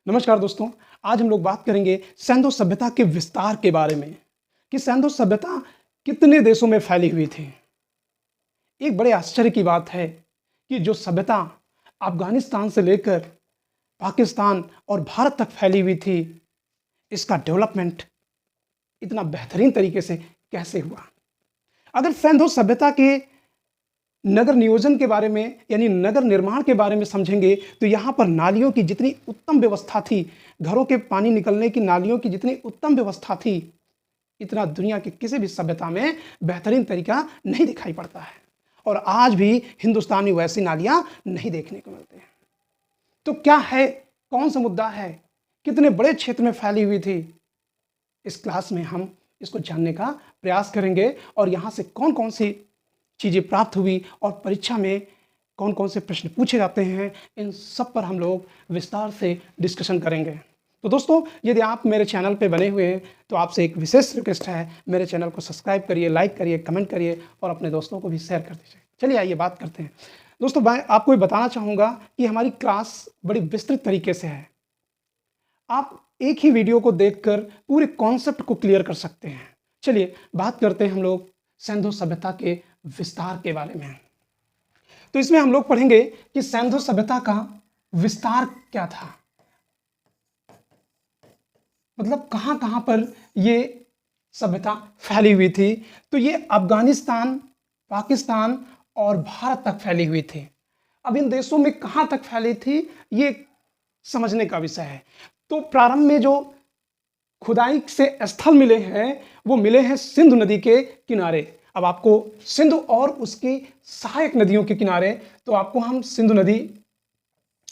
नमस्कार दोस्तों, आज हम लोग बात करेंगे सिंधु सभ्यता के विस्तार के बारे में कि सिंधु सभ्यता कितने देशों में फैली हुई थी। एक बड़े आश्चर्य की बात है कि जो सभ्यता अफगानिस्तान से लेकर पाकिस्तान और भारत तक फैली हुई थी, इसका डेवलपमेंट इतना बेहतरीन तरीके से कैसे हुआ। अगर सिंधु सभ्यता के नगर नियोजन के बारे में यानी नगर निर्माण के बारे में समझेंगे तो यहाँ पर नालियों की जितनी उत्तम व्यवस्था थी, घरों के पानी निकलने की नालियों की जितनी उत्तम व्यवस्था थी, इतना दुनिया की किसी भी सभ्यता में बेहतरीन तरीका नहीं दिखाई पड़ता है। और आज भी हिंदुस्तान में वैसी नालियाँ नहीं देखने को मिलती हैं। तो क्या है, कौन सा मुद्दा है, कितने बड़े क्षेत्र में फैली हुई थी, इस क्लास में हम इसको जानने का प्रयास करेंगे और यहाँ से कौन कौन सी चीज़ें प्राप्त हुई और परीक्षा में कौन कौन से प्रश्न पूछे जाते हैं, इन सब पर हम लोग विस्तार से डिस्कशन करेंगे। तो दोस्तों, यदि आप मेरे चैनल पे बने हुए हैं तो आपसे एक विशेष रिक्वेस्ट है, मेरे चैनल को सब्सक्राइब करिए, लाइक करिए, कमेंट करिए और अपने दोस्तों को भी शेयर कर दीजिए। चलिए आइए बात करते हैं। दोस्तों, मैं आपको ये बताना चाहूँगा कि हमारी क्लास बड़ी विस्तृत तरीके से है। आप एक ही वीडियो को देखकर पूरे कॉन्सेप्ट को क्लियर कर सकते हैं। चलिए बात करते हैं हम लोग सिंधु सभ्यता के विस्तार के बारे में। तो इसमें हम लोग पढ़ेंगे कि सिंधु सभ्यता का विस्तार क्या था, मतलब कहां कहां पर ये सभ्यता फैली हुई थी। तो ये अफगानिस्तान, पाकिस्तान और भारत तक फैली हुई थी। अब इन देशों में कहां तक फैली थी ये समझने का विषय है। तो प्रारंभ में जो खुदाई से स्थल मिले हैं वो मिले हैं सिंधु नदी के किनारे। अब आपको सिंधु और उसकी सहायक नदियों के किनारे, तो आपको हम सिंधु नदी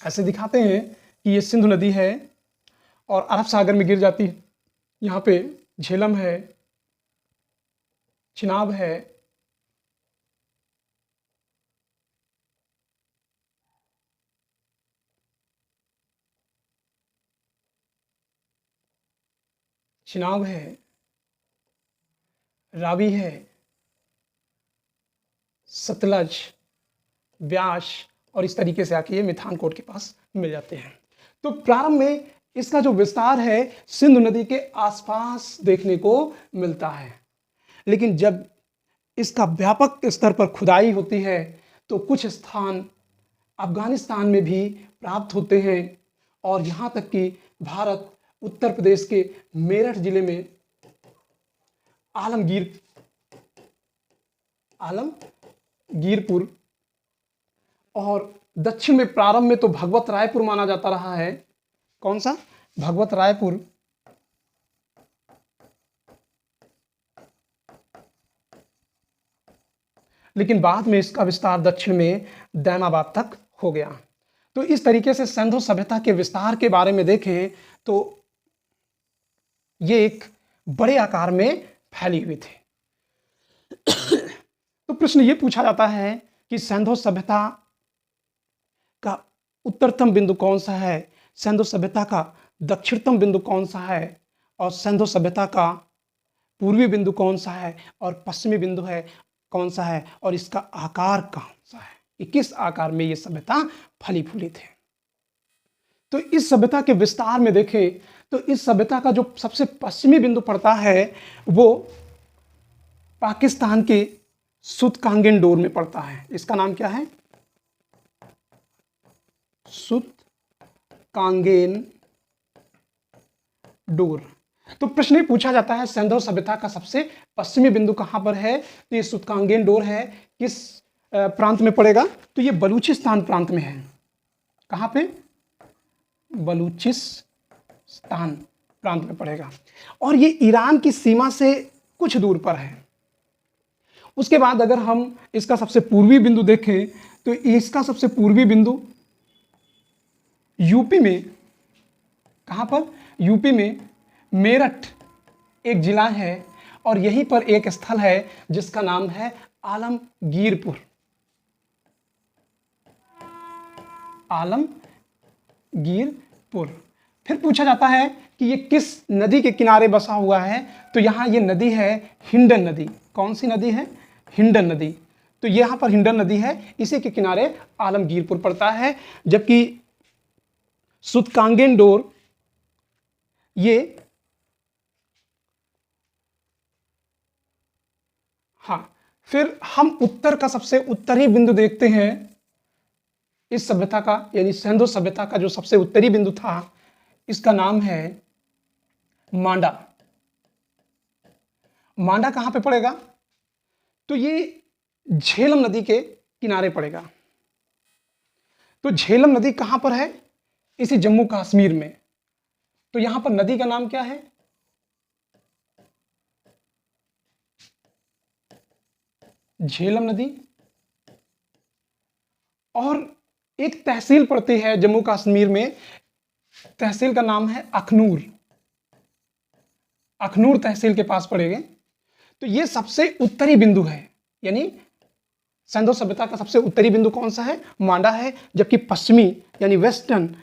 ऐसे दिखाते हैं कि ये सिंधु नदी है और अरब सागर में गिर जाती है। यहाँ पे झेलम है, चिनाब है, चिनाब है, रावी है, सतलज, ब्यास और इस तरीके से आके ये मिठानकोट के पास मिल जाते हैं। तो प्रारंभ में इसका जो विस्तार है सिंधु नदी के आसपास देखने को मिलता है, लेकिन जब इसका व्यापक स्तर पर खुदाई होती है तो कुछ स्थान अफगानिस्तान में भी प्राप्त होते हैं और यहाँ तक कि भारत उत्तर प्रदेश के मेरठ जिले में आलमगीरपुर और दक्षिण में प्रारंभ में तो भगवत रायपुर माना जाता रहा है। कौन सा? भगवत रायपुर। लेकिन बाद में इसका विस्तार दक्षिण में दैमाबाद तक हो गया। तो इस तरीके से सिंधु सभ्यता के विस्तार के बारे में देखें तो ये एक बड़े आकार में फैली हुई थी। तो प्रश्न ये पूछा जाता है कि सिंधु सभ्यता का उत्तरतम बिंदु कौन सा है, सिंधु सभ्यता का दक्षिणतम बिंदु कौन सा है और सिंधु सभ्यता का पूर्वी बिंदु कौन सा है और पश्चिमी बिंदु है कौन सा है और इसका आकार कौन सा है, ये किस आकार में ये सभ्यता फली फूली थी। तो इस सभ्यता के विस्तार में देखें तो इस सभ्यता का जो सबसे पश्चिमी बिंदु पड़ता है वो पाकिस्तान के सुतकांगेन में पड़ता है। इसका नाम क्या है? सुतकांगेन डोर। तो प्रश्न ये पूछा जाता है सिंधु सभ्यता का सबसे पश्चिमी बिंदु कहां पर है, तो ये सुतकांगेन डोर है। किस प्रांत में पड़ेगा? तो ये बलूचिस्तान प्रांत में है। कहां पे? बलूचिस्तान प्रांत में पड़ेगा और ये ईरान की सीमा से कुछ दूर पर है। उसके बाद अगर हम इसका सबसे पूर्वी बिंदु देखें तो इसका सबसे पूर्वी बिंदु यूपी में, कहां पर? यूपी में मेरठ एक जिला है और यहीं पर एक स्थल है जिसका नाम है आलमगीरपुर। आलमगीरपुर। फिर पूछा जाता है कि ये किस नदी के किनारे बसा हुआ है, तो यहाँ ये नदी है हिंडन नदी। कौन सी नदी है? हिंडन नदी। तो यहाँ पर हिंडन नदी है, इसी के किनारे आलमगीरपुर पड़ता है। जबकि सुतकांगेन डोर ये, हाँ, फिर हम उत्तर का सबसे उत्तरी बिंदु देखते हैं इस सभ्यता का, यानी सिंधु सभ्यता का जो सबसे उत्तरी बिंदु था, इसका नाम है मांडा। मांडा कहां पे पड़ेगा? तो ये झेलम नदी के किनारे पड़ेगा। तो झेलम नदी कहां पर है? इसी जम्मू कश्मीर में। तो यहां पर नदी का नाम क्या है? झेलम नदी। और एक तहसील पड़ती है जम्मू कश्मीर में, तहसील का नाम है अखनूर। अखनूर तहसील के पास पड़ेगा। तो ये सबसे उत्तरी बिंदु है, यानी सिंधु सभ्यता का सबसे उत्तरी बिंदु कौन सा है? मांडा है। जबकि पश्चिमी यानी वेस्टर्न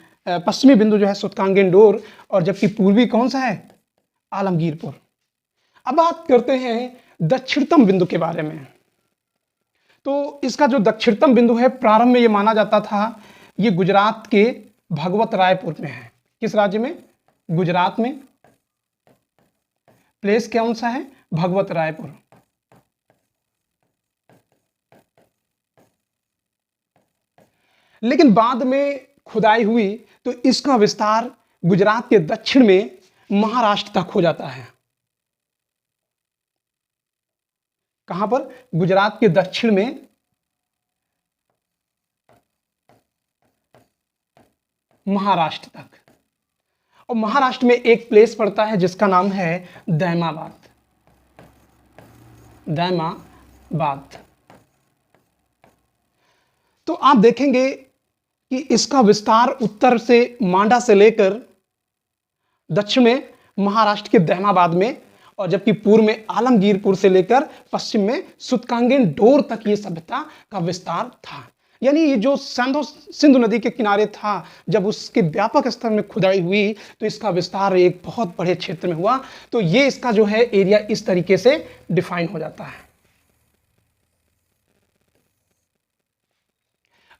पश्चिमी बिंदु जो है सुतकांगेन डोर, और जबकि पूर्वी कौन सा है? आलमगीरपुर। अब बात करते हैं दक्षिणतम बिंदु के बारे में। तो इसका जो दक्षिणतम बिंदु है, प्रारंभ में यह माना जाता था ये गुजरात के भगवत रायपुर में है। किस राज्य में? गुजरात में। प्लेस कौन सा है? भगवत रायपुर। लेकिन बाद में खुदाई हुई तो इसका विस्तार गुजरात के दक्षिण में महाराष्ट्र तक हो जाता है। कहां पर? गुजरात के दक्षिण में महाराष्ट्र तक। और महाराष्ट्र में एक प्लेस पड़ता है जिसका नाम है दैमाबाद। दैमाबाद। तो आप देखेंगे कि इसका विस्तार उत्तर से मांडा से लेकर दक्षिण में महाराष्ट्र के दैमाबाद में, और जबकि पूर्व में आलमगीरपुर से लेकर पश्चिम में सुतकांगेन डोर तक ये सभ्यता का विस्तार था। यानी ये जो सिंधु नदी के किनारे था, जब उसके व्यापक स्तर में खुदाई हुई तो इसका विस्तार एक बहुत बड़े क्षेत्र में हुआ। तो ये इसका जो है एरिया इस तरीके से डिफाइन हो जाता है।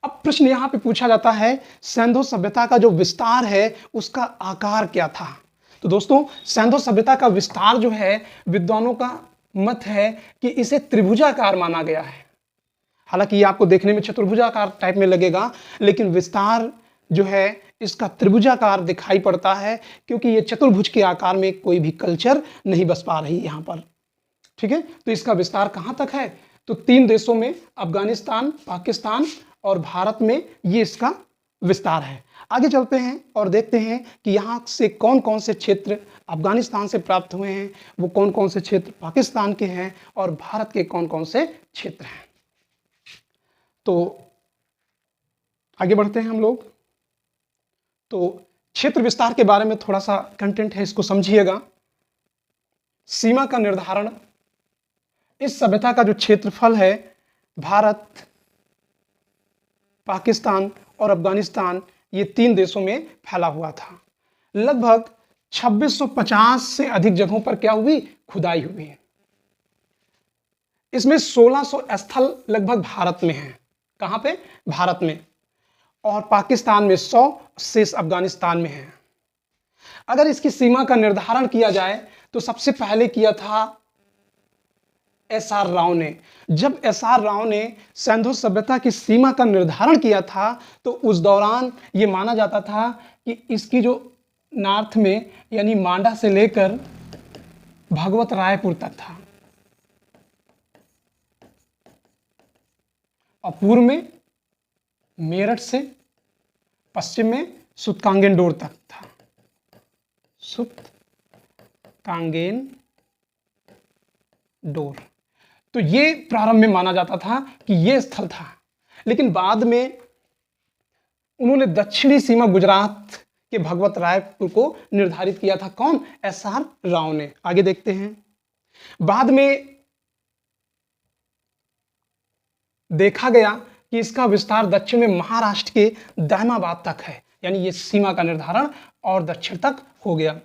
अब प्रश्न यहां पे पूछा जाता है, सिंधु सभ्यता का जो विस्तार है उसका आकार क्या था? तो दोस्तों, सिंधु सभ्यता का विस्तार जो है, विद्वानों का मत है कि इसे त्रिभुजाकार माना गया है। हालांकि ये आपको देखने में चतुर्भुजाकार टाइप में लगेगा, लेकिन विस्तार जो है इसका त्रिभुजाकार दिखाई पड़ता है, क्योंकि ये चतुर्भुज के आकार में कोई भी कल्चर नहीं बस पा रही यहां पर। ठीक है, तो इसका विस्तार कहां तक है? तो 3 देशों में, अफगानिस्तान, पाकिस्तान और भारत में ये इसका विस्तार है। आगे चलते हैं और देखते हैं कि यहाँ से कौन कौन से क्षेत्र अफगानिस्तान से प्राप्त हुए हैं, वो कौन कौन से क्षेत्र पाकिस्तान के हैं, और भारत के कौन कौन से क्षेत्र हैं। तो आगे बढ़ते हैं हम लोग। तो क्षेत्र विस्तार के बारे में थोड़ा सा कंटेंट है, इसको समझिएगा। सीमा का निर्धारण, इस सभ्यता का जो क्षेत्रफल है, भारत, पाकिस्तान और अफगानिस्तान, ये 3 देशों में फैला हुआ था। लगभग 2650 से अधिक जगहों पर क्या हुई? खुदाई हुई। इसमें 1600 स्थल लगभग भारत में हैं। कहां पे? भारत में। और पाकिस्तान में 100, शेष अफगानिस्तान में है। अगर इसकी सीमा का निर्धारण किया जाए तो सबसे पहले किया था एस.आर. राव ने। जब एस.आर. राव ने सिंधु सभ्यता की सीमा का निर्धारण किया था तो उस दौरान यह माना जाता था कि इसकी जो नॉर्थ में यानी मांडा से लेकर भगवत रायपुर तक था, और पूर्व में मेरठ से पश्चिम में सुतकांगेन डोर तक था। सुतकांगेन डोर। तो ये प्रारंभ में माना जाता था कि ये स्थल था, लेकिन बाद में उन्होंने दक्षिणी सीमा गुजरात के भगवत रायपुर को निर्धारित किया था। कौन? एस.आर. राव ने। आगे देखते हैं। बाद में देखा गया कि इसका विस्तार दक्षिण में महाराष्ट्र के दैमाबाद तक है, यानी ये सीमा का निर्धारण और दक्षिण तक हो गया।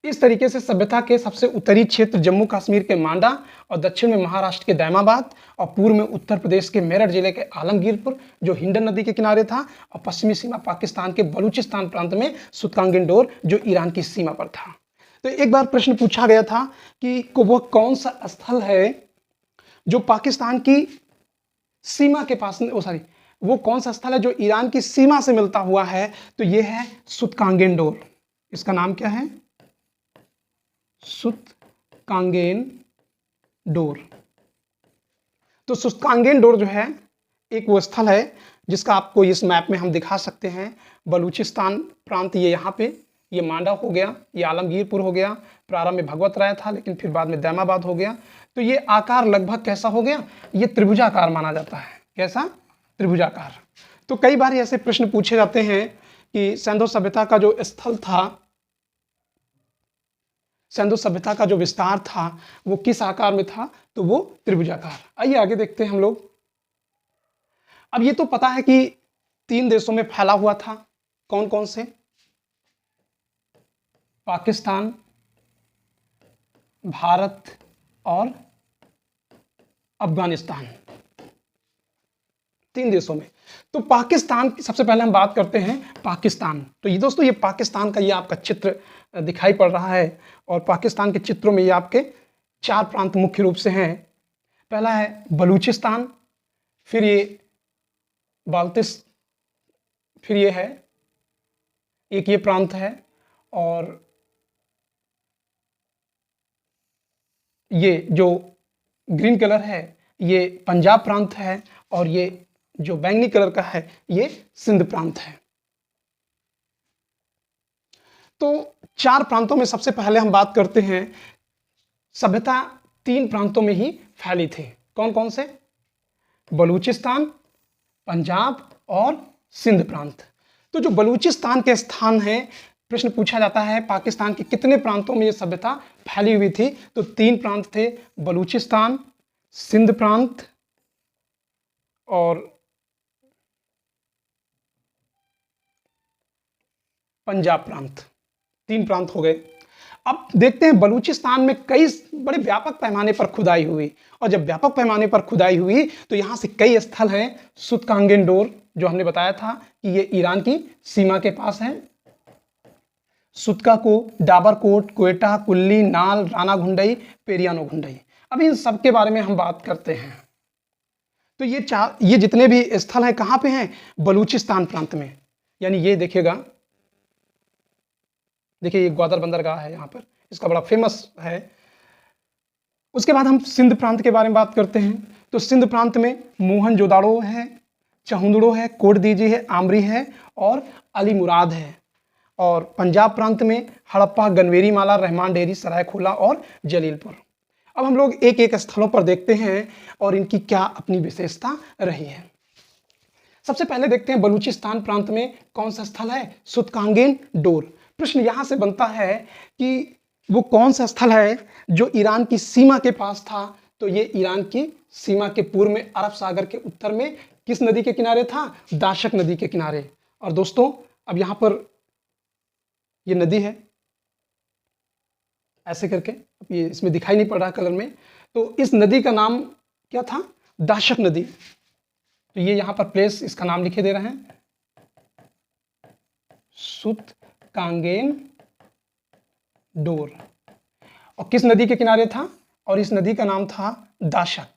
इस तरीके से सभ्यता के सबसे उत्तरी क्षेत्र जम्मू कश्मीर के मांडा और दक्षिण में महाराष्ट्र के दैमाबाद और पूर्व में उत्तर प्रदेश के मेरठ जिले के आलमगीरपुर जो हिंडन नदी के किनारे था, और पश्चिमी सीमा पाकिस्तान के बलूचिस्तान प्रांत में सुतकांगेंडोर जो ईरान की सीमा पर था। तो एक बार प्रश्न पूछा गया था कि वह कौन सा स्थल है जो पाकिस्तान की सीमा के पास, वो कौन सा स्थल है जो ईरान की सीमा से मिलता हुआ है, तो यह है सुतकांगेंडोर। इसका नाम क्या है? सुतकांगेंडोर। तो सुतकांगेंडोर जो है एक वो स्थल है जिसका आपको इस मैप में हम दिखा सकते हैं। बलूचिस्तान प्रांत ये यहाँ पे, ये मांडा हो गया, ये आलमगीरपुर हो गया, प्रारंभ में भगवत राय था लेकिन फिर बाद में दैमाबाद हो गया। तो ये आकार लगभग कैसा हो गया? ये त्रिभुजाकार माना जाता है। कैसा? त्रिभुजाकार। तो कई बार ऐसे प्रश्न पूछे जाते हैं कि सिंधु सभ्यता का जो स्थल था, सिंधु सभ्यता का जो विस्तार था वो किस आकार में था? तो वो त्रिभुजाकार। आइए आगे देखते हैं हम लोग। अब ये तो पता है कि 3 देशों में फैला हुआ था। कौन कौन से? पाकिस्तान, भारत और अफगानिस्तान, 3 देशों में। तो पाकिस्तान की सबसे पहले हम बात करते हैं पाकिस्तान। तो ये दोस्तों, ये पाकिस्तान का ये आपका चित्र दिखाई पड़ रहा है, और पाकिस्तान के चित्रों में ये आपके 4 प्रांत मुख्य रूप से हैं। पहला है बलूचिस्तान, फिर ये बाल्टिस, फिर ये है एक ये प्रांत है, और ये जो ग्रीन कलर है ये पंजाब प्रांत है, और ये जो बैंगनी कलर का है ये सिंध प्रांत है। तो 4 प्रांतों में सबसे पहले हम बात करते हैं, सभ्यता 3 प्रांतों में ही फैली थी। कौन कौन से? बलूचिस्तान, पंजाब और सिंध प्रांत। तो जो बलूचिस्तान के स्थान है, प्रश्न पूछा जाता है पाकिस्तान के कितने प्रांतों में यह सभ्यता फैली हुई थी? तो 3 प्रांत थे, बलूचिस्तान, सिंध प्रांत और पंजाब प्रांत। 3 प्रांत हो गए। अब देखते हैं बलूचिस्तान में कई बड़े व्यापक पैमाने पर खुदाई हुई, और जब व्यापक पैमाने पर खुदाई हुई तो यहां से कई स्थल हैं। सुतकांगेंडोर जो हमने बताया था कि ये ईरान की सीमा के पास है। सुतका को, डाबरकोट, क्वेटा, कुल्ली, नाल, राना घुंडई, पेरियानो घुंडई। अब इन सब के बारे में हम बात करते हैं। तो ये जितने भी स्थल हैं कहां पे हैं? बलूचिस्तान प्रांत में। यानी ये देखिएगा, देखिए ये ग्वादर बंदरगाह है यहाँ पर, इसका बड़ा फेमस है। उसके बाद हम सिंध प्रांत के बारे में बात करते हैं। तो सिंध प्रांत में मोहनजोदाड़ो है, चहुंदड़ो है, कोटदीजी है, आमरी है और अली मुराद है। और पंजाब प्रांत में हड़प्पा, गनवेरी माला, रहमान डेरी, सरायखोला और जलीलपुर। अब हम लोग एक एक स्थलों पर देखते हैं और इनकी क्या अपनी विशेषता रही है। सबसे पहले देखते हैं बलूचिस्तान प्रांत में कौन सा स्थल है? सुतकांगेंडोर। प्रश्न यहां से बनता है कि वो कौन सा स्थल है जो ईरान की सीमा के पास था? तो ये ईरान की सीमा के पूर्व में अरब सागर के उत्तर में किस नदी के किनारे था? दाशक नदी के किनारे। और दोस्तों अब यहां पर ये नदी है ऐसे करके, अब ये इसमें दिखाई नहीं पड़ रहा कलर में। तो इस नदी का नाम क्या था? दाशक नदी। तो ये यहां पर प्लेस इसका नाम लिखे दे रहे हैं, सुतकांगेंडोर। और किस नदी के किनारे था? और इस नदी का नाम था दाशक।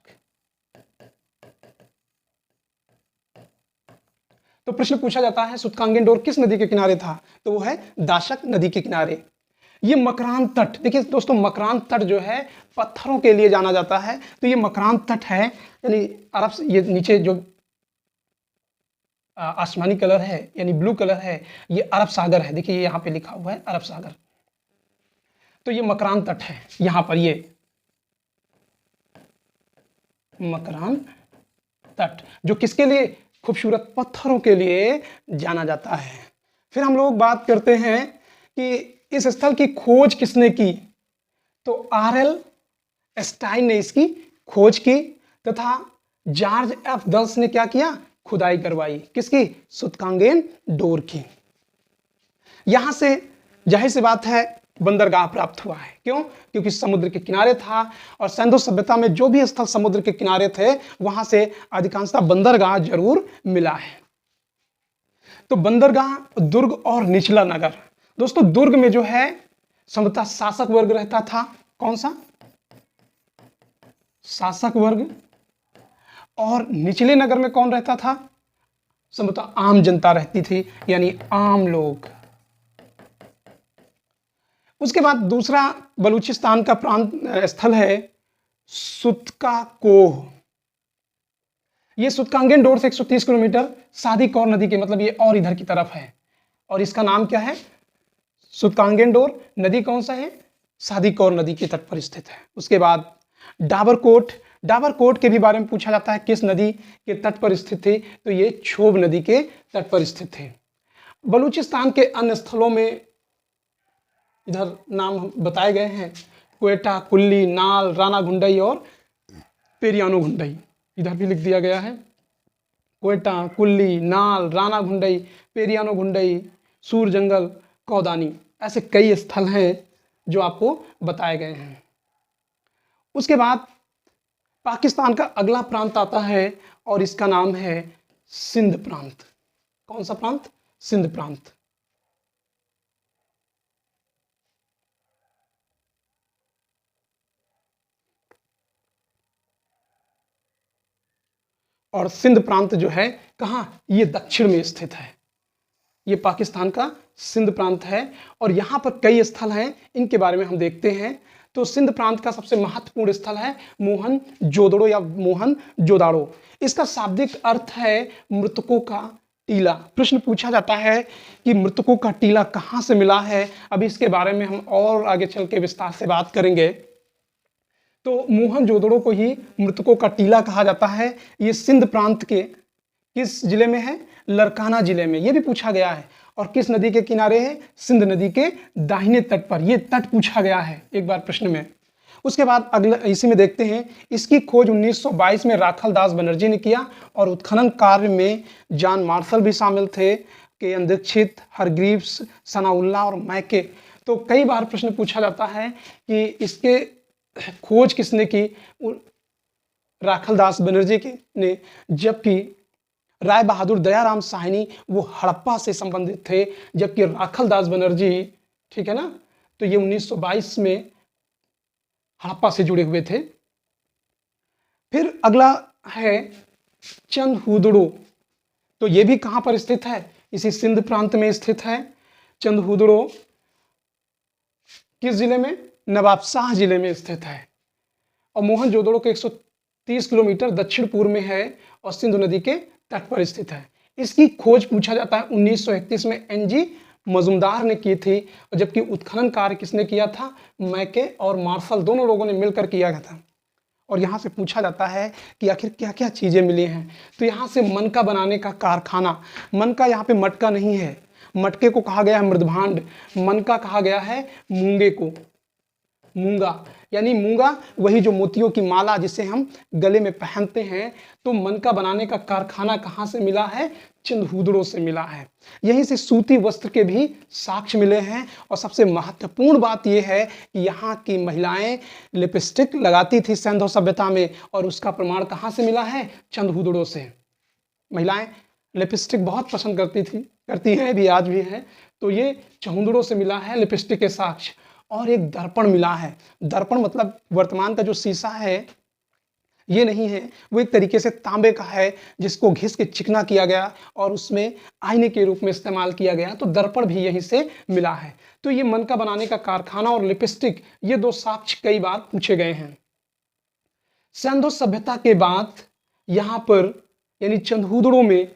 तो प्रश्न पूछा जाता है सुतकांगेंडोर किस नदी के किनारे था? तो वो है दाशक नदी के किनारे। ये मकरान तट, देखिए दोस्तों मकरान तट जो है पत्थरों के लिए जाना जाता है। तो ये मकरान तट है, यानी अरब, ये नीचे जो आसमानी कलर है यानी ब्लू कलर है ये अरब सागर है। देखिए यहाँ पे लिखा हुआ है अरब सागर। तो ये मकरान तट है, यहाँ पर ये मकरान तट जो किसके लिए? खूबसूरत पत्थरों के लिए जाना जाता है। फिर हम लोग बात करते हैं कि इस स्थल की खोज किसने की? तो आरएल स्टाइन ने इसकी खोज की, तथा जॉर्ज एफ दल्स ने क्या किया? खुदाई करवाई। किसकी? सुतकांगेंडोर की। यहां से जाहिर सी बात है बंदरगाह प्राप्त हुआ है। क्यों? क्योंकि समुद्र के किनारे था और सिंधु सभ्यता में जो भी स्थल समुद्र के किनारे थे वहां से अधिकांशतः बंदरगाह जरूर मिला है। तो बंदरगाह, दुर्ग और निचला नगर। दोस्तों दुर्ग में जो है संभवतः शासक वर्ग रहता था। कौन सा? शासक वर्ग। और निचले नगर में कौन रहता था? संभवतः आम जनता रहती थी, यानी आम लोग। उसके बाद दूसरा बलूचिस्तान का प्रांत स्थल है सुतका कोह। ये सुतकांगेन डोर से 130 किलोमीटर सादी कौर नदी के, मतलब ये और इधर की तरफ है। और इसका नाम क्या है? सुतकांगेन डोर। नदी कौन सा है? सादी कौर नदी के तट पर स्थित है। उसके बाद डाबरकोट। डाबरकोट के भी बारे में पूछा जाता है, किस नदी के तट पर स्थित थे? तो ये छोब नदी के तट पर स्थित थे। बलूचिस्तान के अन्य स्थलों में इधर नाम बताए गए हैं, क्वेटा, कुल्ली, नाल, राना घुंडई और पेरियानो घुंडई। इधर भी लिख दिया गया है, क्वेटा, कुल्ली, नाल, राना घुंडई, पेरियानो घुंडई, सूर जंगल, कौदानी। ऐसे कई स्थल हैं जो आपको बताए गए हैं। उसके बाद पाकिस्तान का अगला प्रांत आता है और इसका नाम है सिंध प्रांत। कौन सा प्रांत? सिंध प्रांत। और सिंध प्रांत जो है कहाँ? ये दक्षिण में स्थित है। ये पाकिस्तान का सिंध प्रांत है और यहाँ पर कई स्थल हैं, इनके बारे में हम देखते हैं। तो सिंध प्रांत का सबसे महत्वपूर्ण स्थल है मोहन जोदड़ो या मोहन जोदाड़ो। इसका शाब्दिक अर्थ है मृतकों का टीला। प्रश्न पूछा जाता है कि मृतकों का टीला कहाँ से मिला है। अभी इसके बारे में हम और आगे चल के विस्तार से बात करेंगे। तो मोहनजोदड़ो को ही मृतकों का टीला कहा जाता है। ये सिंध प्रांत के किस जिले में है? लरकाना जिले में। ये भी पूछा गया है। और किस नदी के किनारे है? सिंध नदी के दाहिने तट पर। ये तट पूछा गया है एक बार प्रश्न में। उसके बाद अगले इसी में देखते हैं, इसकी खोज 1922 में राखल दास बनर्जी ने किया और उत्खनन कार्य में जॉन मार्शल भी शामिल थे, के एन दीक्षित, हरग्रीव्स, सनाउल्लाह और मैके। तो कई बार प्रश्न पूछा जाता है कि इसके खोज किसने की? राखल दास बनर्जी ने, जबकि राय बहादुर दयाराम साहनी वो हड़प्पा से संबंधित थे, जबकि राखल दास बनर्जी, ठीक है ना, तो ये 1922 में हड़प्पा से जुड़े हुए थे। फिर अगला है चंदहुदड़ो। तो ये भी कहां पर स्थित है? इसी सिंध प्रांत में स्थित है। चंदहुदड़ो किस जिले में? नवाबशाह जिले में स्थित है। और मोहनजोदड़ो के 130 किलोमीटर दक्षिण पूर्व में है और सिंधु नदी के तट पर स्थित है। इसकी खोज पूछा जाता है 1931 में एनजी मजुमदार ने की थी, और जबकि उत्खनन कार्य किसने किया था? मैके और मार्शल, दोनों लोगों ने मिलकर किया गया था। और यहाँ से पूछा जाता है कि आखिर क्या क्या चीज़ें मिली हैं। तो यहाँ से मनका बनाने का कारखाना, मनका यहाँ पे मटका नहीं है, मटके को कहा गया है मृदभांड, मनका कहा गया है मूंगे को। मूंगा यानी मूंगा वही जो मोतियों की माला जिसे हम गले में पहनते हैं। तो मनका बनाने का कारखाना कहाँ से मिला है? चंदहुदड़ो से मिला है। यहीं से सूती वस्त्र के भी साक्ष्य मिले हैं। और सबसे महत्वपूर्ण बात यह है कि यहाँ की महिलाएं लिपस्टिक लगाती थी सिंधु सभ्यता में, और उसका प्रमाण कहाँ से मिला है? चंदहुदड़ो से। महिलाएं लिपस्टिक बहुत पसंद करती हैं, भी आज भी हैं। तो ये चंदहुदड़ो से मिला है लिपस्टिक के साक्ष्य। और एक दर्पण मिला है। दर्पण मतलब वर्तमान का जो शीशा है ये नहीं है, वो एक तरीके से तांबे का है जिसको घिस के चिकना किया गया और उसमें आईने के रूप में इस्तेमाल किया गया। तो दर्पण भी यहीं से मिला है। तो ये मनका बनाने का कारखाना और लिपस्टिक, ये दो साक्ष्य कई बार पूछे गए हैं। सिंधु सभ्यता के बाद यहाँ पर यानी चंदहुदड़ो में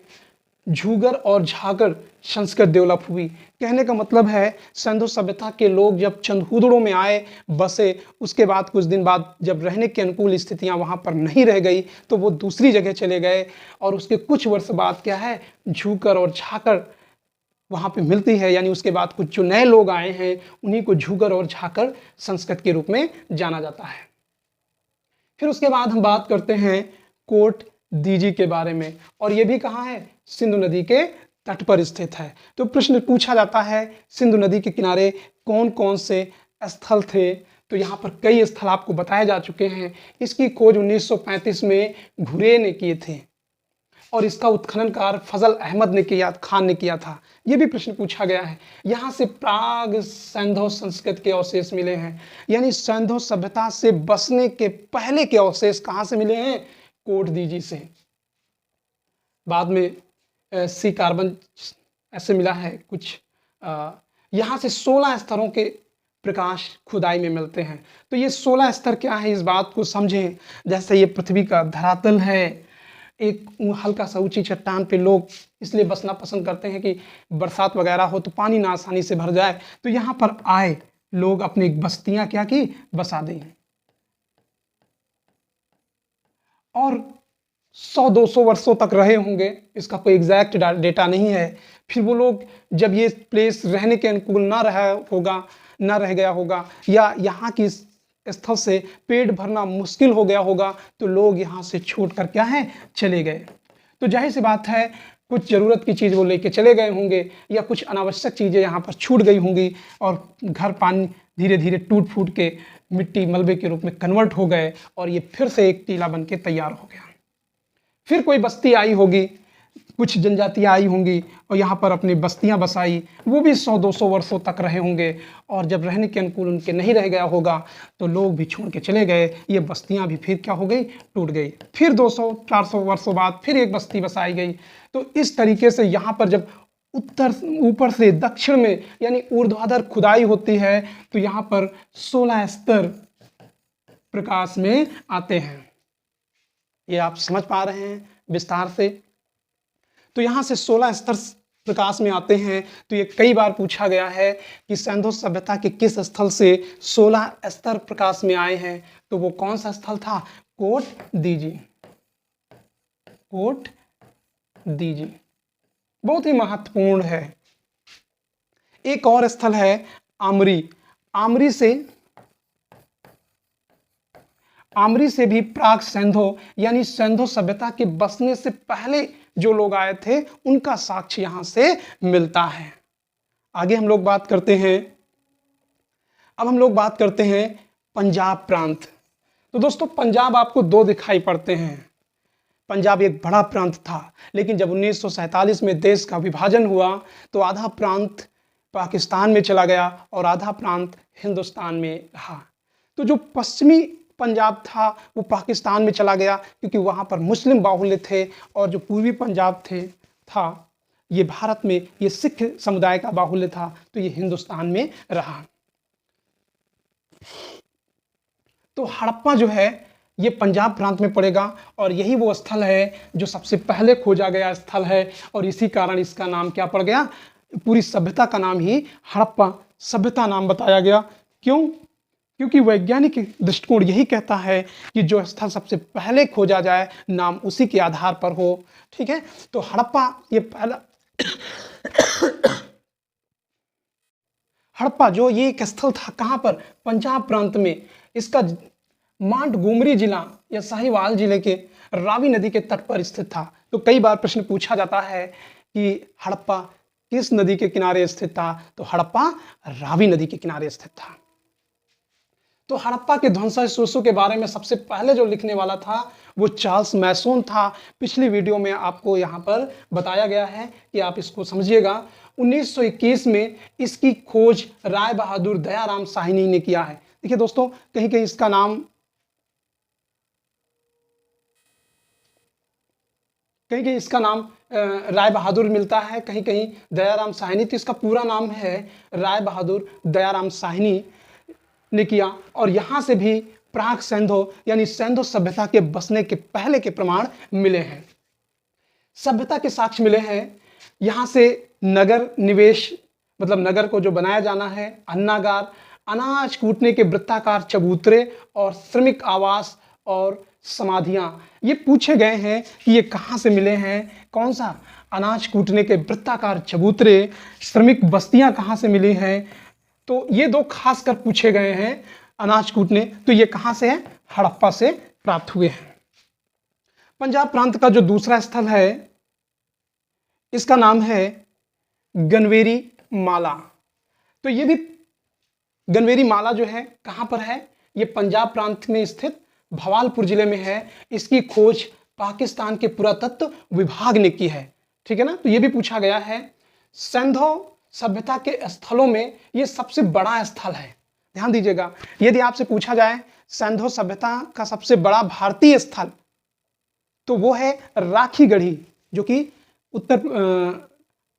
झूगर और झागर संस्कृति डेवलप हुई। कहने का मतलब है सिंधु सभ्यता के लोग जब चंदहुदड़ो में आए, बसे, उसके बाद कुछ दिन बाद जब रहने की अनुकूल स्थितियां वहां पर नहीं रह गई तो वो दूसरी जगह चले गए। और उसके कुछ वर्ष बाद क्या है, झूकर और झाकर वहां पे मिलती है। यानी उसके बाद कुछ जो नए लोग आए हैं उन्हीं को झूगर और झाकर संस्कृत के रूप में जाना जाता है। फिर उसके बाद हम बात करते हैं कोट दीजी के बारे में, और ये भी कहाँ है? सिंधु नदी के तट पर स्थित है। तो प्रश्न पूछा जाता है सिंधु नदी के किनारे कौन कौन से स्थल थे। तो यहाँ पर कई स्थल आपको बताए जा चुके हैं। इसकी खोज 1935 में घुरे ने किए थे और इसका उत्खनन कार्य फजल अहमद ने खान ने किया था। यह भी प्रश्न पूछा गया है। यहाँ से प्राग सैंधव संस्कृति के अवशेष मिले हैं, यानी सैंधव सभ्यता से बसने के पहले के अवशेष कहाँ से मिले हैं? कोटदीजी से। बाद में सी कार्बन ऐसे मिला है कुछ। यहाँ से 16 स्तरों के प्रकाश खुदाई में मिलते हैं। तो ये 16 स्तर क्या है, इस बात को समझें। जैसे ये पृथ्वी का धरातल है, एक हल्का सा ऊंची चट्टान पे लोग इसलिए बसना पसंद करते हैं कि बरसात वगैरह हो तो पानी ना आसानी से भर जाए। तो यहाँ पर आए लोग अपनी बस्तियां क्या की, बसा दी। और 100-200 वर्षों तक रहे होंगे, इसका कोई एग्जैक्ट डेटा नहीं है। फिर वो लोग जब ये प्लेस रहने के अनुकूल ना रह गया होगा या यहाँ की स्थल से पेट भरना मुश्किल हो गया होगा, तो लोग यहाँ से छोड़ कर क्या है, चले गए। तो जाहिर सी बात है कुछ ज़रूरत की चीज़ वो लेके चले गए होंगे या कुछ अनावश्यक चीज़ें यहाँ पर छूट गई होंगी और घर पानी धीरे धीरे टूट फूट के मिट्टी मलबे के रूप में कन्वर्ट हो गए और ये फिर से एक टीला बन के तैयार हो गया। फिर कोई बस्ती आई होगी, कुछ जनजातियाँ आई होंगी और यहाँ पर अपनी बस्तियाँ बसाई। वो भी 100-200 वर्षों तक रहे होंगे और जब रहने के अनुकूल उनके नहीं रह गया होगा तो लोग भी छोड़ के चले गए। ये बस्तियाँ भी फिर क्या हो गई, टूट गई। फिर 200-400 वर्षों बाद फिर एक बस्ती बसाई गई। तो इस तरीके से यहाँ पर जब ऊपर से दक्षिण में यानी ऊर्ध्वाधर खुदाई होती है तो यहाँ पर 16 स्तर प्रकाश में आते हैं। ये आप समझ पा रहे हैं विस्तार से। तो यहाँ से 16 स्तर प्रकाश में आते हैं। तो ये कई बार पूछा गया है कि सैंधव सभ्यता के किस स्थल से 16 स्तर प्रकाश में आए हैं। तो वो कौन सा स्थल था? कोटदीजी। कोटदीजी बहुत ही महत्वपूर्ण है। एक और स्थल है आमरी। आमरी से भी प्राग सैंधव यानी सैंधव सभ्यता के बसने से पहले जो लोग आए थे उनका साक्ष्य यहां से मिलता है। आगे हम लोग बात करते हैं। अब हम लोग बात करते हैं पंजाब प्रांत। तो दोस्तों पंजाब आपको दो दिखाई पड़ते हैं। पंजाब एक बड़ा प्रांत था, लेकिन जब 1947 में देश का विभाजन हुआ तो आधा प्रांत पाकिस्तान में चला गया और आधा प्रांत हिंदुस्तान में रहा। तो जो पश्चिमी पंजाब था वो पाकिस्तान में चला गया क्योंकि वहाँ पर मुस्लिम बाहुल्य थे, और जो पूर्वी पंजाब था ये भारत में ये सिख समुदाय का बाहुल्य था, तो ये हिंदुस्तान में रहा। तो हड़प्पा जो है ये पंजाब प्रांत में पड़ेगा और यही वो स्थल है जो सबसे पहले खोजा गया स्थल है, और इसी कारण इसका नाम क्या पड़ गया, पूरी सभ्यता का नाम ही हड़प्पा सभ्यता नाम बताया गया। क्यों? क्योंकि वैज्ञानिक दृष्टिकोण यही कहता है कि जो स्थल सबसे पहले खोजा जाए नाम उसी के आधार पर हो। ठीक है, तो हड़प्पा ये पहला हड़प्पा जो ये एक स्थल था कहाँ पर, पंजाब प्रांत में। इसका मांटगोमरी जिला या साहिवाल जिले के रावी नदी के तट पर स्थित था। तो कई बार प्रश्न पूछा जाता है कि हड़प्पा किस नदी के किनारे स्थित था, तो हड़प्पा रावी नदी के किनारे स्थित था। तो हड़प्पा के ध्वंसावशेषों के बारे में सबसे पहले जो लिखने वाला था वो चार्ल्स मैसोन था। पिछली वीडियो में आपको यहाँ पर बताया गया है कि आप इसको समझिएगा। 1921 में इसकी खोज राय बहादुर दयाराम साहनी ने किया है। देखिए दोस्तों, कहीं कहीं इसका नाम राय बहादुर मिलता है, कहीं कहीं दयाराम साहनी। तो इसका पूरा नाम है राय बहादुर दयाराम साहनी ने किया। और यहाँ से भी प्राग सैंधव यानी सैंधव सभ्यता के बसने के पहले के प्रमाण मिले हैं, सभ्यता के साक्ष्य मिले हैं। यहाँ से नगर निवेश मतलब नगर को जो बनाया जाना है, अन्नागार, अनाज कूटने के वृत्ताकार चबूतरे और श्रमिक आवास और समाधियां, ये पूछे गए हैं कि ये कहाँ से मिले हैं। कौन सा? अनाज कूटने के वृत्ताकार चबूतरे, श्रमिक बस्तियां कहाँ से मिली हैं। तो ये दो खास कर पूछे गए हैं अनाज कूटने। तो ये कहाँ से है? हड़प्पा से प्राप्त हुए हैं। पंजाब प्रांत का जो दूसरा स्थल है इसका नाम है गनवेरी माला। तो ये भी गनवेरी माला जो है कहां पर है, ये पंजाब प्रांत में स्थित भवालपुर जिले में है। इसकी खोज पाकिस्तान के पुरातत्व विभाग ने की है। ठीक है ना। तो ये भी पूछा गया है। सिंधु सभ्यता के स्थलों में ये सबसे बड़ा स्थल है। ध्यान दीजिएगा, यदि आपसे पूछा जाए सिंधु सभ्यता का सबसे बड़ा भारतीय स्थल, तो वो है राखीगढ़ी, जो कि उत्तर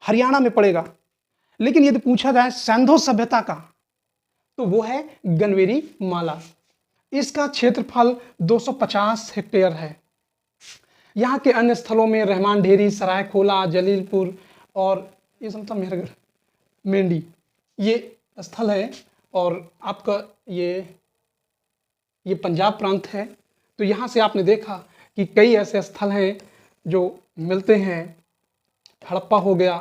हरियाणा में पड़ेगा। लेकिन यदि पूछा जाए सिंधु सभ्यता का, तो वो है गनवेरी माला। इसका क्षेत्रफल 250 हेक्टेयर है। यहाँ के अन्य स्थलों में रहमान ढेरी, सरायखोला, जलीलपुर और ये समझता मेहरगढ़, मेंढी, ये स्थल है। और आपका ये पंजाब प्रांत है। तो यहाँ से आपने देखा कि कई ऐसे स्थल हैं जो मिलते हैं। हड़प्पा हो गया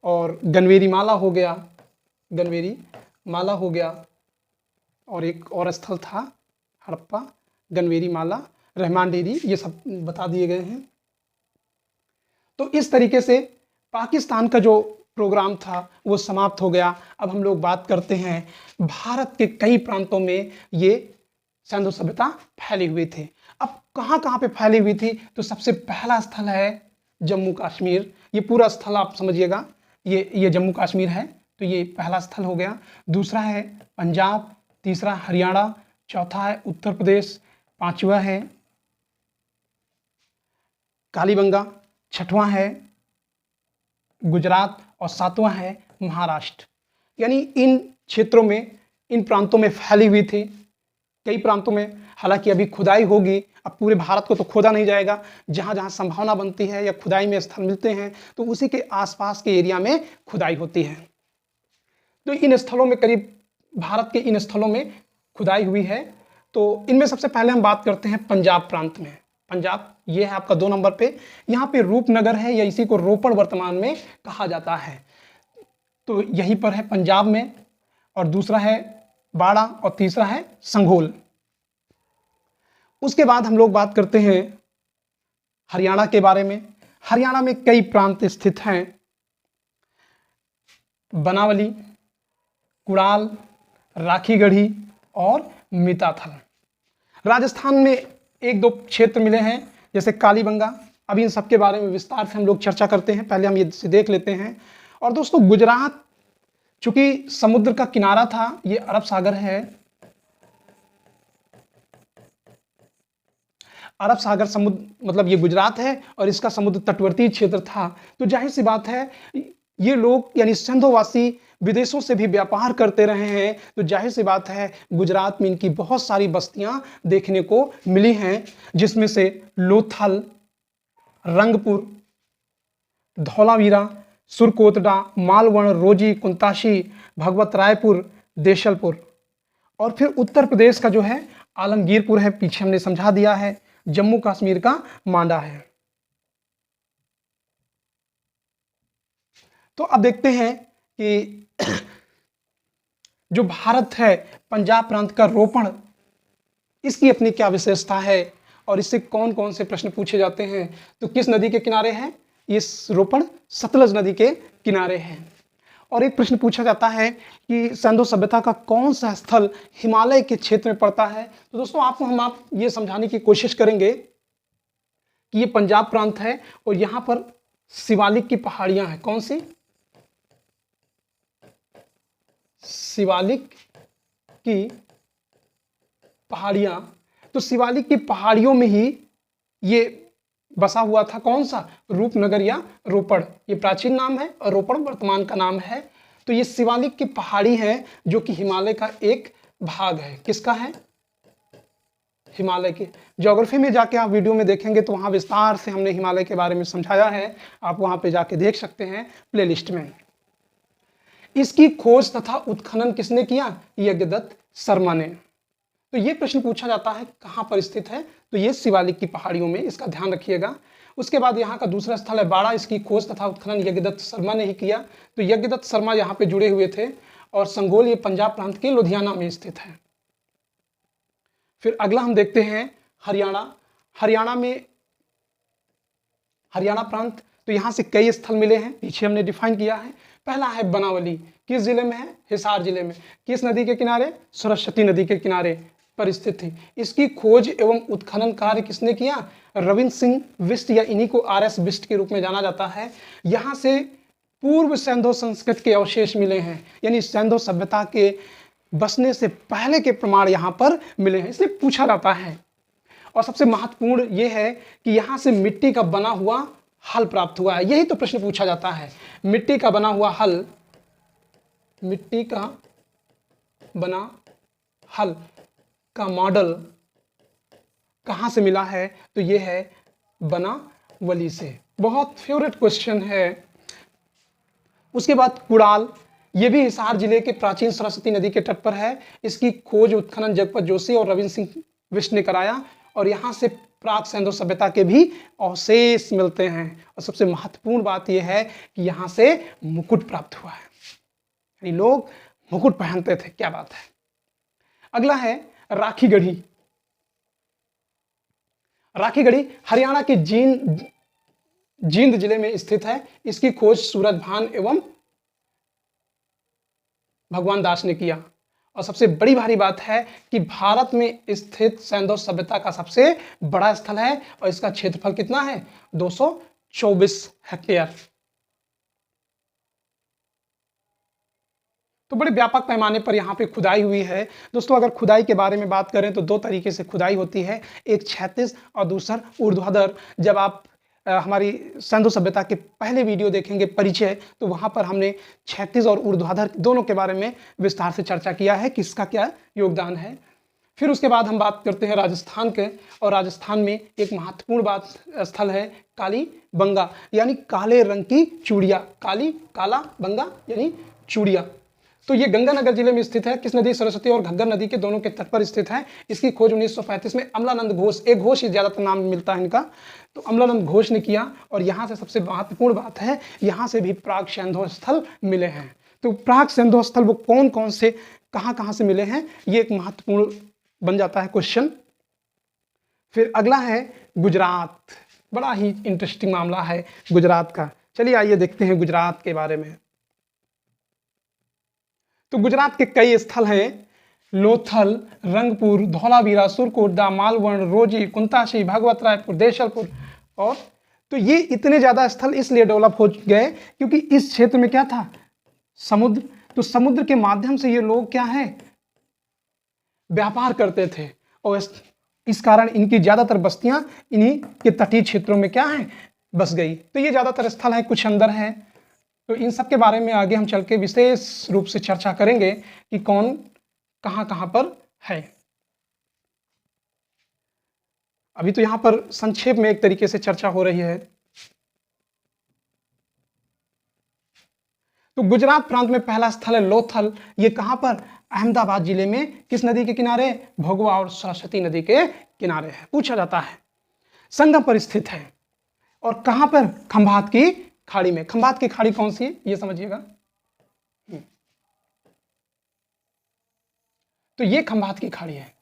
और गनवेरी माला हो गया, गनवेरी माला हो गया, और एक और स्थल था हड़प्पा, गनवेरी माला, रहमान डेरी, ये सब बता दिए गए हैं। तो इस तरीके से पाकिस्तान का जो प्रोग्राम था वो समाप्त हो गया। अब हम लोग बात करते हैं भारत के कई प्रांतों में ये सिंधु सभ्यता फैली हुई थी। अब कहाँ कहाँ पे फैली हुई थी, तो सबसे पहला स्थल है जम्मू कश्मीर। ये पूरा स्थल आप समझिएगा, ये जम्मू कश्मीर है, तो ये पहला स्थल हो गया। दूसरा है पंजाब, तीसरा हरियाणा, चौथा है उत्तर प्रदेश, पांचवा है कालीबंगा, छठवां है गुजरात और सातवां है महाराष्ट्र। यानी इन क्षेत्रों में, इन प्रांतों में फैली हुई थी। कई प्रांतों में हालांकि अभी खुदाई होगी, अब पूरे भारत को तो खोदा नहीं जाएगा। जहां जहां संभावना बनती है या खुदाई में स्थल मिलते हैं, तो उसी के आसपास के एरिया में खुदाई होती है। तो इन स्थलों में, करीब भारत के इन स्थलों में खुदाई हुई है। तो इनमें सबसे पहले हम बात करते हैं पंजाब प्रांत में। पंजाब ये है आपका 2 नंबर पे। यहाँ पे रूपनगर है, या इसी को रोपड़ वर्तमान में कहा जाता है। तो यहीं पर है पंजाब में। और दूसरा है बाड़ा और तीसरा है संघोल। उसके बाद हम लोग बात करते हैं हरियाणा के बारे में। हरियाणा में कई प्रांत स्थित हैं, बनावली, कुड़ाल, राखीगढ़ी और मिताथल। राजस्थान में 1-2 क्षेत्र मिले हैं, जैसे कालीबंगा। अभी इन सब के बारे में विस्तार से हम लोग चर्चा करते हैं, पहले हम ये देख लेते हैं। और दोस्तों, गुजरात चूंकि समुद्र का किनारा था, ये अरब सागर है, अरब सागर समुद्र मतलब ये गुजरात है, और इसका समुद्र तटवर्ती क्षेत्र था। तो जाहिर सी बात है, ये लोग यानी सिंधुवासी विदेशों से भी व्यापार करते रहे हैं। तो जाहिर सी बात है, गुजरात में इनकी बहुत सारी बस्तियां देखने को मिली हैं, जिसमें से लोथल, रंगपुर, धौलावीरा, सुरकोटडा, मालवण, रोजी, कुंताशी, भगवत रायपुर, देशलपुर। और फिर उत्तर प्रदेश का जो है आलमगीरपुर है, पीछे हमने समझा दिया है। जम्मू कश्मीर का मांडा है। तो अब देखते हैं कि जो भारत है, पंजाब प्रांत का रोपण, इसकी अपनी क्या विशेषता है और इससे कौन कौन से प्रश्न पूछे जाते हैं। तो किस नदी के किनारे है ये रोपण? सतलज नदी के किनारे है। और एक प्रश्न पूछा जाता है कि सिंधु सभ्यता का कौन सा स्थल हिमालय के क्षेत्र में पड़ता है। तो दोस्तों, आपको हम ये समझाने की कोशिश करेंगे कि ये पंजाब प्रांत है और यहां पर शिवालिक की पहाड़ियां हैं। कौन सी? शिवालिक की पहाड़ियां। तो शिवालिक की पहाड़ियों में ही ये बसा हुआ था। कौन सा? रूपनगर या रोपड़। ये प्राचीन नाम है और रोपड़ वर्तमान का नाम है। तो ये शिवालिक की पहाड़ी है, जो कि हिमालय का एक भाग है। किसका है? हिमालय के। ज्योग्राफी में जाके आप वीडियो में देखेंगे तो वहां विस्तार से हमने हिमालय के बारे में समझाया है। आप वहां पे जाके देख सकते हैं प्लेलिस्ट में। इसकी खोज तथा उत्खनन किसने किया? यज्ञदत्त शर्मा ने। तो ये प्रश्न पूछा जाता है कहां पर स्थित है, तो ये शिवालिक की पहाड़ियों में, इसका ध्यान रखिएगा। उसके बाद यहाँ का दूसरा स्थल है बाड़ा। इसकी खोज तथा उत्खनन यज्ञदत्त शर्मा ने ही किया। तो यज्ञदत्त शर्मा यहाँ पे जुड़े हुए थे। और संगोल ये पंजाब प्रांत के लुधियाना में स्थित है। फिर अगला हम देखते हैं हरियाणा। हरियाणा में, हरियाणा प्रांत तो यहाँ से कई स्थल मिले हैं, पीछे हमने डिफाइन किया है। पहला है बनावली, किस जिले में है? हिसार जिले में। किस नदी के किनारे? सरस्वती नदी के किनारे पर स्थित थी। इसकी खोज एवं उत्खनन कार्य किसने किया? रविंद्र सिंह बिष्ट, या इन्हीं को RS बिष्ट के रूप में जाना जाता है। यहाँ से पूर्व सैंधव संस्कृत के अवशेष मिले हैं, यानी सैंधव सभ्यता के बसने से पहले के प्रमाण यहाँ पर मिले हैं, इसलिए पूछा जाता है। और सबसे महत्वपूर्ण यह है कि यहाँ से मिट्टी का बना हुआ हल प्राप्त हुआ है। यही तो प्रश्न पूछा जाता है, मिट्टी का बना हुआ हल, मिट्टी का बना हल का मॉडल कहाँ से मिला है? तो ये है बनावली से। बहुत फेवरेट क्वेश्चन है। उसके बाद कुड़ाल, ये भी हिसार जिले के प्राचीन सरस्वती नदी के तट पर है। इसकी खोज उत्खनन जगपत जोशी और रविंद्र सिंह बिष्ट ने कराया, और यहाँ से प्राक सैंधव सभ्यता के भी अवशेष मिलते हैं। और सबसे महत्वपूर्ण बात यह है कि यहाँ से मुकुट प्राप्त हुआ है, यानी लोग मुकुट पहनते थे। क्या बात है। अगला है राखी गढ़ी। राखी गढ़ी हरियाणा के जींद जिले में स्थित है। इसकी खोज सूरज भान एवं भगवान दास ने किया। और सबसे बड़ी भारी बात है कि भारत में स्थित सैंधव सभ्यता का सबसे बड़ा स्थल है, और इसका क्षेत्रफल कितना है? 224 हेक्टेयर। तो बड़े व्यापक पैमाने पर यहाँ पे खुदाई हुई है। दोस्तों, अगर खुदाई के बारे में बात करें तो दो तरीके से खुदाई होती है, एक क्षैतिज और दूसरा ऊर्ध्वाधर। जब आप हमारी सैंधव सभ्यता के पहले वीडियो देखेंगे परिचय, तो वहाँ पर हमने क्षैतिज और ऊर्ध्वाधर दोनों के बारे में विस्तार से चर्चा किया है, किसका क्या योगदान है। फिर उसके बाद हम बात करते हैं राजस्थान के, और राजस्थान में एक महत्वपूर्ण बात स्थल है काली बंगा, यानी काले रंग की चूड़िया। काला बंगा यानी चूड़िया। तो ये गंगानगर जिले में स्थित है। किस नदी? सरस्वती और घग्गर नदी के दोनों के तट पर स्थित है। इसकी खोज 1935 में अमलानंद घोष, एक घोष ही ज्यादातर नाम मिलता है इनका, तो अमलानंद घोष ने किया। और यहाँ से सबसे महत्वपूर्ण बात है, यहाँ से भी प्राक सैंधव स्थल मिले हैं। तो प्राक सैंधव स्थल वो कौन कौन से, कहाँ से मिले हैं, ये एक महत्वपूर्ण बन जाता है क्वेश्चन। फिर अगला है गुजरात। बड़ा ही इंटरेस्टिंग मामला है गुजरात का। चलिए आइए देखते हैं गुजरात के बारे में। तो गुजरात के कई स्थल हैं, लोथल, रंगपुर, धौलावीरा, सुरकोटदा, मालवण, रोजी, कुंताशी, भगवत रायपुर, देशलपुर। और तो ये इतने ज्यादा स्थल इसलिए डेवलप हो गए क्योंकि इस क्षेत्र में क्या था? समुद्र। तो समुद्र के माध्यम से ये लोग क्या है? व्यापार करते थे, और इस कारण इनकी ज्यादातर बस्तियां इन्हीं के तटीय क्षेत्रों में क्या है? बस गई। तो ये ज्यादातर स्थल है, कुछ अंदर है। तो इन सब के बारे में आगे हम चल के विशेष रूप से चर्चा करेंगे कि कौन कहाँ पर है। अभी तो यहां पर संक्षेप में एक तरीके से चर्चा हो रही है। तो गुजरात प्रांत में पहला स्थल है लोथल। ये कहां पर? अहमदाबाद जिले में। किस नदी के किनारे? भोगवा और सरस्वती नदी के किनारे है। पूछा जाता है। संगम पर स्थित है। और कहां पर? खंभात की खाड़ी में। खंभात की खाड़ी कौन सी है ये समझिएगा। तो ये खंभात की खाड़ी है।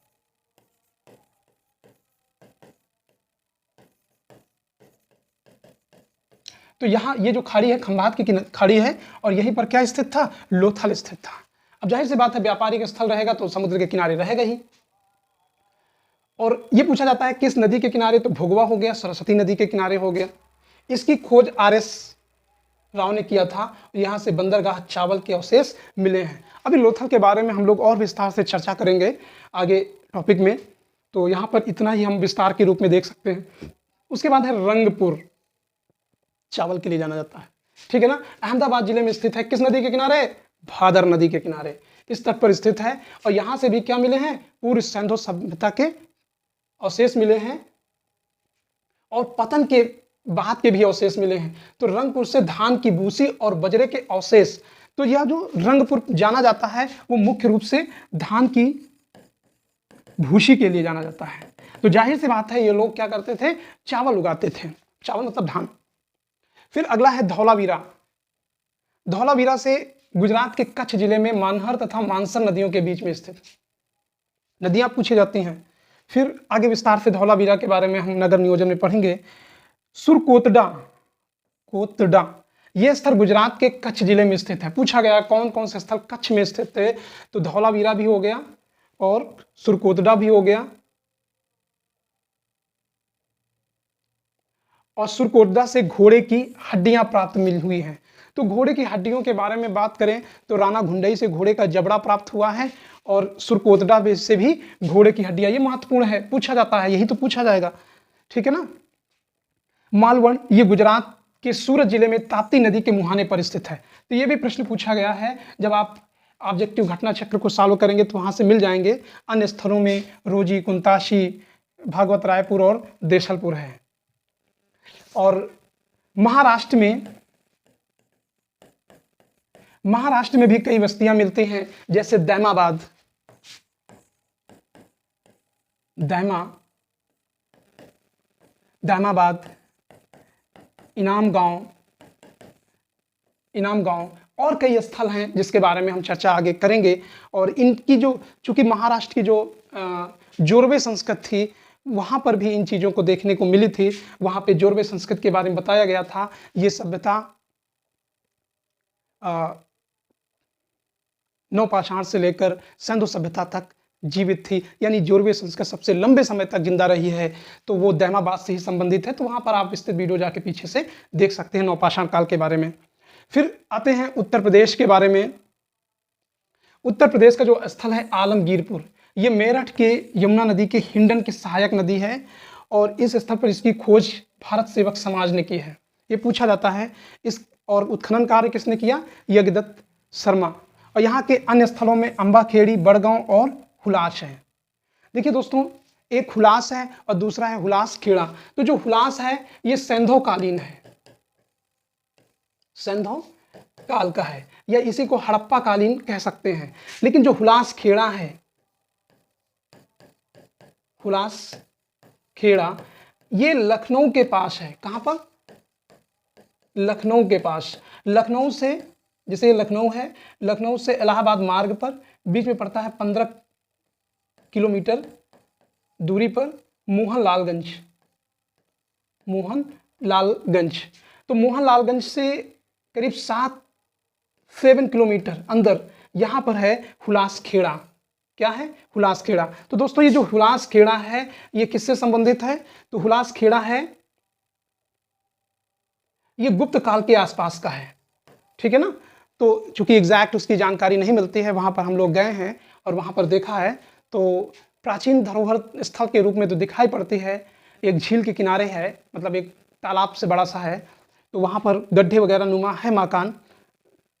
तो यहां ये जो खाड़ी है खंभात की खाड़ी है, और यहीं पर क्या स्थित था? लोथल स्थित था। अब जाहिर सी बात है व्यापारिक स्थल रहेगा तो समुद्र के किनारे रहेगा ही। और ये पूछा जाता है किस नदी के किनारे? तो भोगवा हो गया, सरस्वती नदी के किनारे हो गया। इसकी खोज RS राव ने किया था। यहाँ से बंदरगाह चावल के अवशेष मिले हैं। अभी लोथल के बारे में हम लोग और विस्तार से चर्चा करेंगे आगे टॉपिक में, तो यहाँ पर इतना ही हम विस्तार के रूप में देख सकते हैं। उसके बाद है रंगपुर, चावल के लिए जाना जाता है, ठीक है ना। अहमदाबाद जिले में स्थित है। किस नदी के किनारे? भादर नदी के किनारे, इस तट पर स्थित है। और यहाँ से भी क्या मिले हैं? पूर्व सैंधव सभ्यता के अवशेष मिले हैं, और पतन के बाद के भी अवशेष मिले हैं। तो रंगपुर से धान की भूसी और बजरे के अवशेष। तो यह जो रंगपुर जाना जाता है वो मुख्य रूप से धान की भूसी के लिए जाना जाता है। तो जाहिर सी बात है ये लोग क्या करते थे? चावल उगाते थे। चावल मतलब धान। फिर अगला है धौलावीरा। धौलावीरा से गुजरात के कच्छ जिले में मानहर तथा मानसर नदियों के बीच में स्थित नदियां पूछी जाती हैं। फिर आगे विस्तार से धौलावीरा के बारे में हम नगर नियोजन में पढ़ेंगे। सुरकोटडा, सुरकोतडा। यह स्थल गुजरात के कच्छ जिले में स्थित है। पूछा गया कौन कौन से स्थल कच्छ में स्थित थे, तो धौलावीरा भी हो गया और सुरकोतडा भी हो गया। और सुरकोतडा से घोड़े की हड्डियां प्राप्त मिल हुई हैं। तो घोड़े की हड्डियों के बारे में बात करें तो राणा घुंडई से घोड़े का जबड़ा प्राप्त हुआ है और सुरकोतडा से भी घोड़े की हड्डियां। ये महत्वपूर्ण है, पूछा जाता है, यही तो पूछा जाएगा, ठीक है ना। मालवण ये गुजरात के सूरत जिले में ताप्ती नदी के मुहाने पर स्थित है। तो ये भी प्रश्न पूछा गया है, जब आप ऑब्जेक्टिव घटना चक्र को सॉल्व करेंगे तो वहां से मिल जाएंगे। अन्य स्थलों में रोजी, कुंताशी, भागवत रायपुर और देशलपुर है। और महाराष्ट्र में भी कई बस्तियां मिलती हैं, जैसे दैमाबाद, इनाम गांव और कई स्थल हैं जिसके बारे में हम चर्चा आगे करेंगे। और इनकी जो, चूंकि महाराष्ट्र की जो जोरवे संस्कृत थी, वहां पर भी इन चीजों को देखने को मिली थी। वहां पे जोरवे संस्कृत के बारे में बताया गया था। ये सभ्यता नवपाषाण से लेकर सिंधु सभ्यता तक जीवित थी, यानी जोरवे संस्कृत सबसे लंबे समय तक जिंदा रही है। तो वो दैमाबाद से ही संबंधित है। तो वहां पर आप विस्तृत वीडियो जाके पीछे से देख सकते हैं नवपाषाण काल के बारे में। फिर आते हैं उत्तर प्रदेश के बारे में। उत्तर प्रदेश का जो स्थल है आलमगीरपुर, ये मेरठ के यमुना नदी के हिंडन की सहायक नदी है और इस स्थल पर इसकी खोज भारत सेवक समाज ने की है। ये पूछा जाता है। इस और उत्खनन कार्य किसने किया? यज्ञदत्त शर्मा। और यहाँ के अन्य स्थलों में अंबाखेड़ी, बड़गांव और हुलास है। देखिए दोस्तों, एक हुलास है और दूसरा है हुलास खेड़ा। तो जो हुलास है ये सैंधव कालीन है, सैंधव काल का है, या इसी को हड़प्पा कालीन कह सकते हैं। लेकिन जो हुलास खेड़ा है, हुलास खेड़ा, ये लखनऊ के पास है। कहां पर? लखनऊ के पास। लखनऊ से, जैसे लखनऊ है, लखनऊ से इलाहाबाद मार्ग पर बीच में पड़ता है 15 किलोमीटर दूरी पर मोहनलालगंज। तो मोहनलालगंज से करीब 7 किलोमीटर अंदर यहां पर है हुलास खेड़ा। क्या है? हुलास खेड़ा। तो दोस्तों ये जो हुलास खेड़ा है ये किससे संबंधित है? तो हुलास खेड़ा है, ये गुप्त काल के आसपास का है, ठीक है ना। तो चूंकि एग्जैक्ट उसकी जानकारी नहीं मिलती है, वहां पर हम लोग गए हैं और वहां पर देखा है, तो प्राचीन धरोहर स्थल के रूप में तो दिखाई पड़ती है। एक झील के किनारे है, मतलब एक तालाब से बड़ा सा है, तो वहां पर गड्ढे वगैरह नुमा है, मकान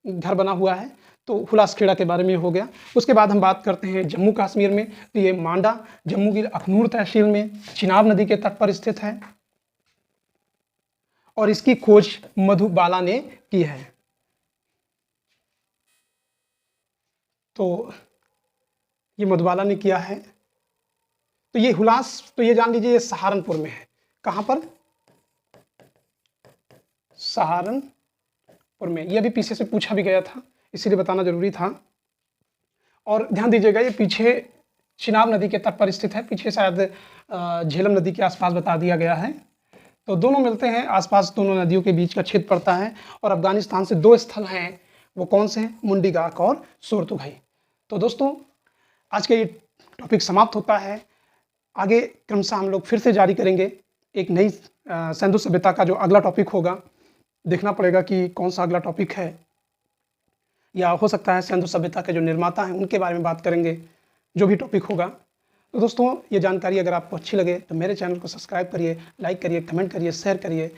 घर बना हुआ है। तो हुलास खेड़ा के बारे में हो गया। उसके बाद हम बात करते हैं जम्मू कश्मीर में। तो ये मांडा जम्मू की अखनूर तहसील में चिनाब नदी के तट पर स्थित है और इसकी खोज मधुबाला ने की है। तो ये मधुबाला ने किया है। तो ये हुलास, तो ये जान लीजिए ये सहारनपुर में है। कहां पर? सहारनपुर में। ये अभी पीछे से पूछा भी गया था, इसीलिए बताना जरूरी था। और ध्यान दीजिएगा, ये पीछे चिनाब नदी के तट पर स्थित है, पीछे शायद झेलम नदी के आसपास बता दिया गया है। तो दोनों मिलते हैं, आसपास दोनों नदियों के बीच का क्षेत्र पड़ता है। और अफगानिस्तान से 2 स्थल हैं, वो कौन से हैं? मुंडीगाक और सोरतुघई। तो दोस्तों आज का ये टॉपिक समाप्त होता है। आगे क्रमशः हम लोग फिर से जारी करेंगे एक नई सिंधु सभ्यता का जो अगला टॉपिक होगा। देखना पड़ेगा कि कौन सा अगला टॉपिक है, या हो सकता है सिंधु सभ्यता के जो निर्माता हैं उनके बारे में बात करेंगे, जो भी टॉपिक होगा। तो दोस्तों ये जानकारी अगर आपको अच्छी लगे तो मेरे चैनल को सब्सक्राइब करिए, लाइक करिए, कमेंट करिए, शेयर करिए।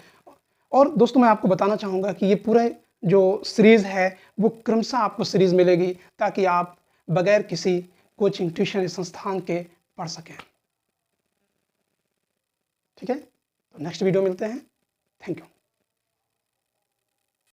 और दोस्तों मैं आपको बताना चाहूँगा कि ये पूरे जो सीरीज़ है वो क्रमशः आपको सीरीज़ मिलेगी, ताकि आप बगैर किसी कोचिंग, ट्यूशन या संस्थान के पढ़ सकें। ठीक है, तो नेक्स्ट वीडियो मिलते हैं। Thank you.